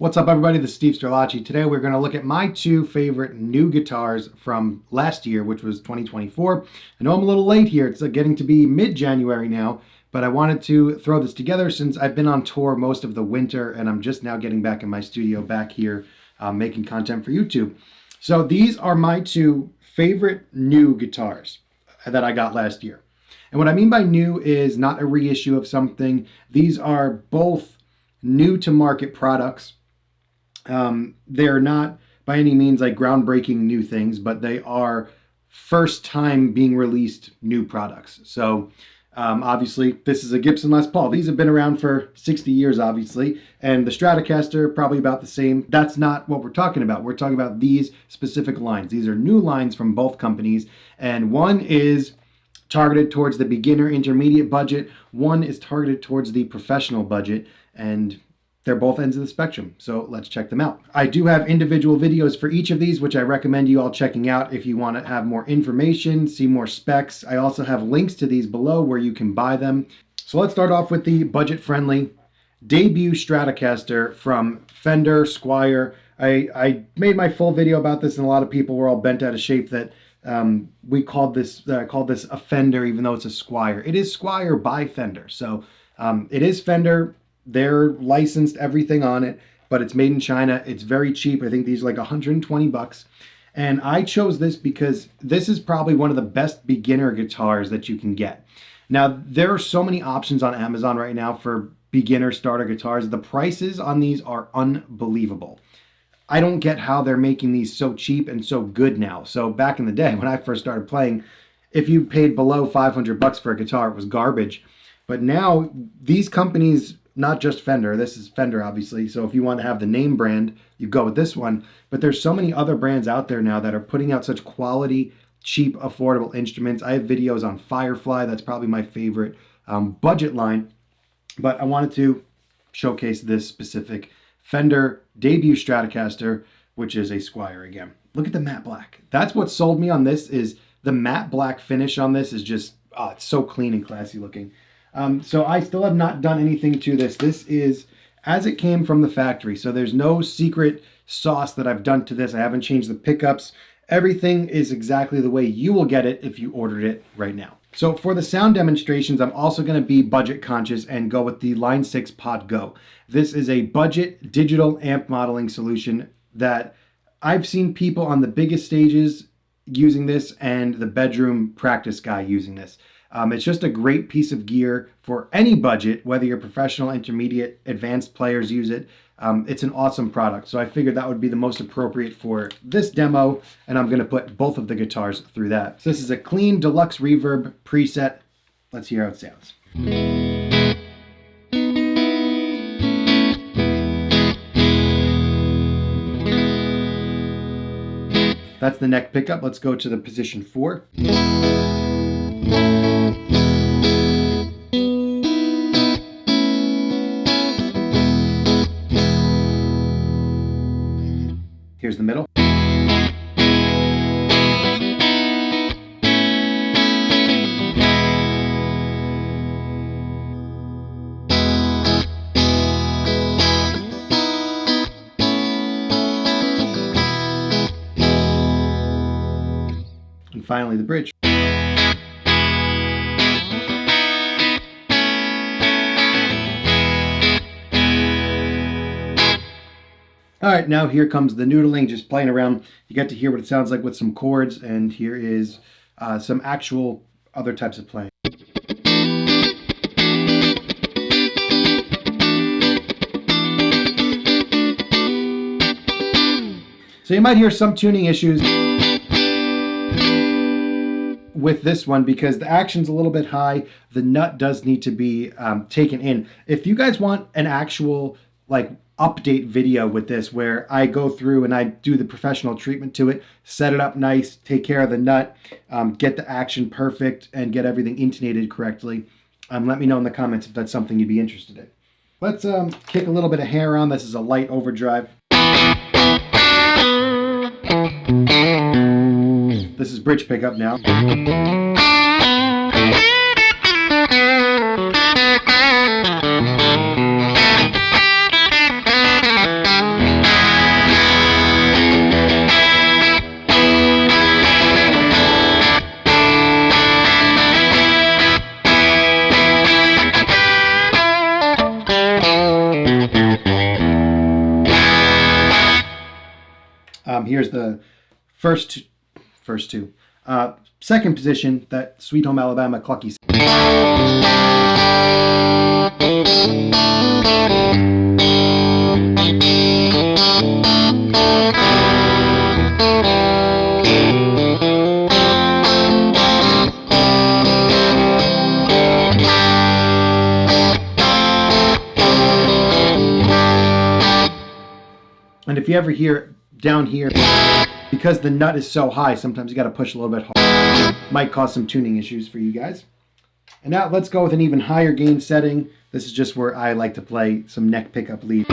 What's up, everybody? This is Steve Sterlacci. Today we're going to look at my two favorite new guitars from last year, which was 2024. I know I'm a little late here. It's getting to be mid-January now, but I wanted to throw this together since I've been on tour most of the winter and I'm just now getting back in my studio back here making content for YouTube. So these are my two favorite new guitars that I got last year. And what I mean by new is not a reissue of something. These are both new to market products. They're not by any means like groundbreaking new things, but they are first time being released new products. So obviously this is a Gibson Les Paul. These have been around for 60 years, obviously, and the Stratocaster probably about the same. That's not what we're talking about. We're talking about these specific lines. These are new lines from both companies, and one is targeted towards the beginner intermediate budget. One is targeted towards the professional budget, and they're both ends of the spectrum, so let's check them out. I do have individual videos for each of these, which I recommend you all checking out if you want to have more information, see more specs. I also have links to these below where you can buy them. So let's start off with the budget-friendly debut Stratocaster from Fender Squier. I made my full video about this, and a lot of people were all bent out of shape that we called this a Fender, even though it's a Squier. It is Squier by Fender, so it is Fender. They're licensed everything on it, but it's made in China. It's very cheap. I think these are like 120 bucks. And I chose this because this is probably one of the best beginner guitars that you can get. Now, there are so many options on Amazon right now for beginner starter guitars. The prices on these are unbelievable. I don't get how they're making these so cheap and so good now. So back in the day when I first started playing, if you paid below 500 bucks for a guitar, it was garbage. But now these companies, not just Fender, this is Fender obviously, so if you want to have the name brand, you go with this one, but there's so many other brands out there now that are putting out such quality, cheap, affordable instruments. I have videos on Firefly, that's probably my favorite budget line, but I wanted to showcase this specific Fender debut Stratocaster, which is a Squier again. Look at the matte black. That's what sold me on this, is the matte black finish on this is just, it's so clean and classy looking. So I still have not done anything to this. This is as it came from the factory. So there's no secret sauce that I've done to this. I haven't changed the pickups. Everything is exactly the way you will get it if you ordered it right now. So for the sound demonstrations, I'm also going to be budget conscious and go with the Line 6 Pod Go. This is a budget digital amp modeling solution that I've seen people on the biggest stages using this and the bedroom practice guy using this. It's just a great piece of gear for any budget, whether you're professional, intermediate, advanced players use it. It's an awesome product. So I figured that would be the most appropriate for this demo, and I'm going to put both of the guitars through that. So this is a clean deluxe reverb preset. Let's hear how it sounds. That's the neck pickup. Let's go to the position 4. Here's the middle. And finally the bridge. All right, now here comes the noodling, just playing around. You get to hear what it sounds like with some chords, and here is some actual other types of playing. So you might hear some tuning issues with this one because the action's a little bit high. The nut does need to be taken in. If you guys want an actual update video with this where I go through and I do the professional treatment to it, set it up nice, take care of the nut, get the action perfect, and get everything intonated correctly, let me know in the comments if that's something you'd be interested in. Let's kick a little bit of hair on. This is a light overdrive. This is bridge pickup now. Here's the first two. Second position, that Sweet Home Alabama Clucky. And if you ever hear down here, because the nut is so high, sometimes you got to push a little bit harder. Might cause some tuning issues for you guys. And now let's go with an even higher gain setting. This is just where I like to play some neck pickup lead.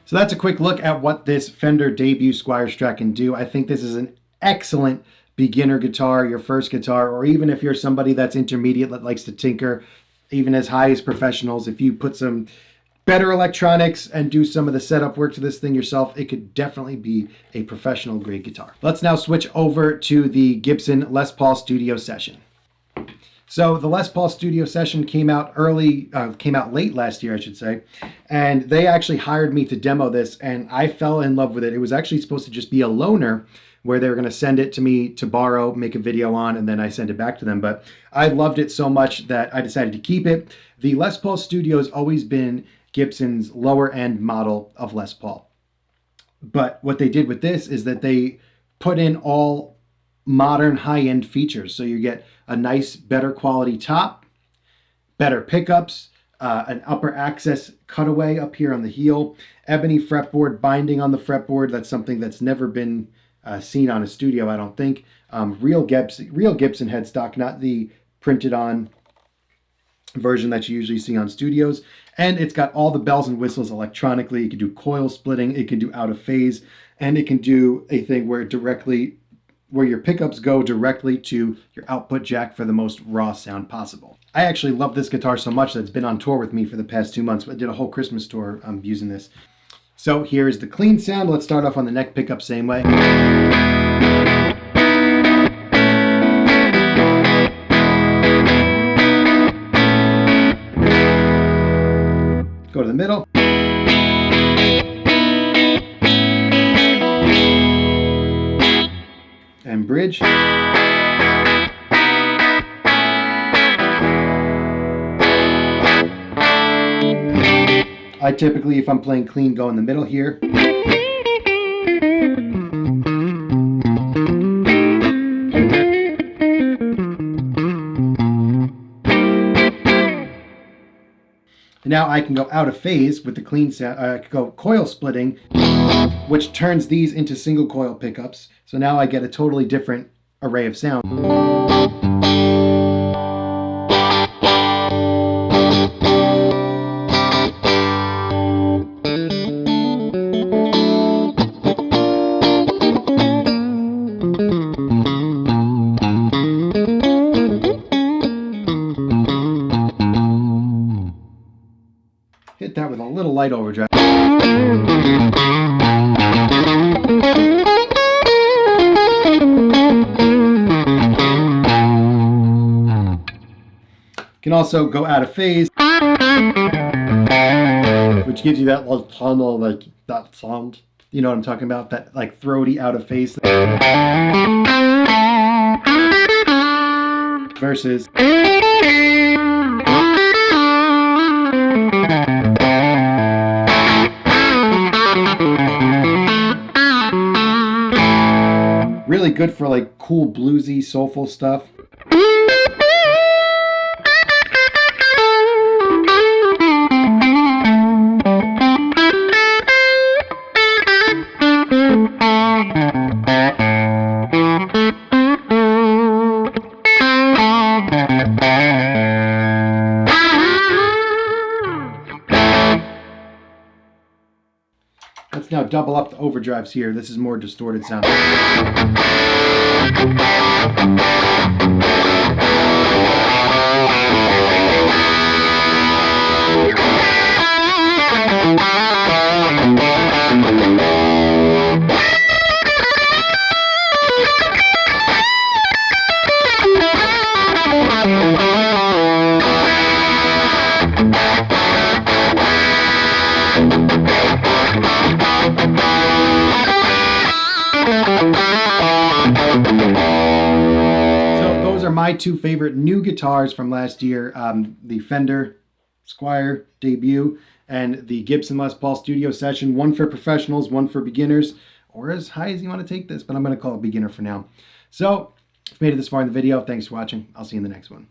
So that's a quick look at what this Fender debut Squire Strat can do. I think this is an excellent beginner guitar, your first guitar, or even if you're somebody that's intermediate that likes to tinker, even as high as professionals. If you put some better electronics and do some of the setup work to this thing yourself, it could definitely be a professional grade guitar. Let's now switch over to the Gibson Les Paul Studio Session. So the Les Paul Studio Session came out late last year, I should say, and they actually hired me to demo this, and I fell in love with it. It was actually supposed to just be a loaner, where they were going to send it to me to borrow, make a video on, and then I send it back to them. But I loved it so much that I decided to keep it. The Les Paul Studio has always been Gibson's lower end model of Les Paul. But what they did with this is that they put in all modern high-end features. So you get a nice, better quality top, better pickups, an upper access cutaway up here on the heel, ebony fretboard binding on the fretboard. That's something that's never been seen on a studio, I don't think. Real Gibson headstock, not the printed on version that you usually see on studios. And it's got all the bells and whistles electronically. It can do coil splitting, it can do out of phase, and it can do a thing where your pickups go directly to your output jack for the most raw sound possible. I actually love this guitar so much that it's been on tour with me for the past 2 months. I did a whole Christmas tour using this. So here is the clean sound. Let's start off on the neck pickup same way. Go to the middle. And bridge. I typically, if I'm playing clean, go in the middle here. And now I can go out of phase with the clean sound. I can go coil splitting, which turns these into single coil pickups. So now I get a totally different array of sound. Hit that with a little light overdrive. Can also go out of phase, which gives you that little tunnel, like that sound. You know what I'm talking about? That like throaty out of phase. Versus really good for like cool bluesy soulful stuff. Let's now double up the overdrives here. This is more distorted sound. So those are my two favorite new guitars from last year. The Fender Squire debut and the Gibson Les Paul Studio Session. One for professionals, one for beginners, or as high as you want to take this, but I'm going to call it beginner for now. So if you made it this far in the video, thanks for watching. I'll see you in the next one.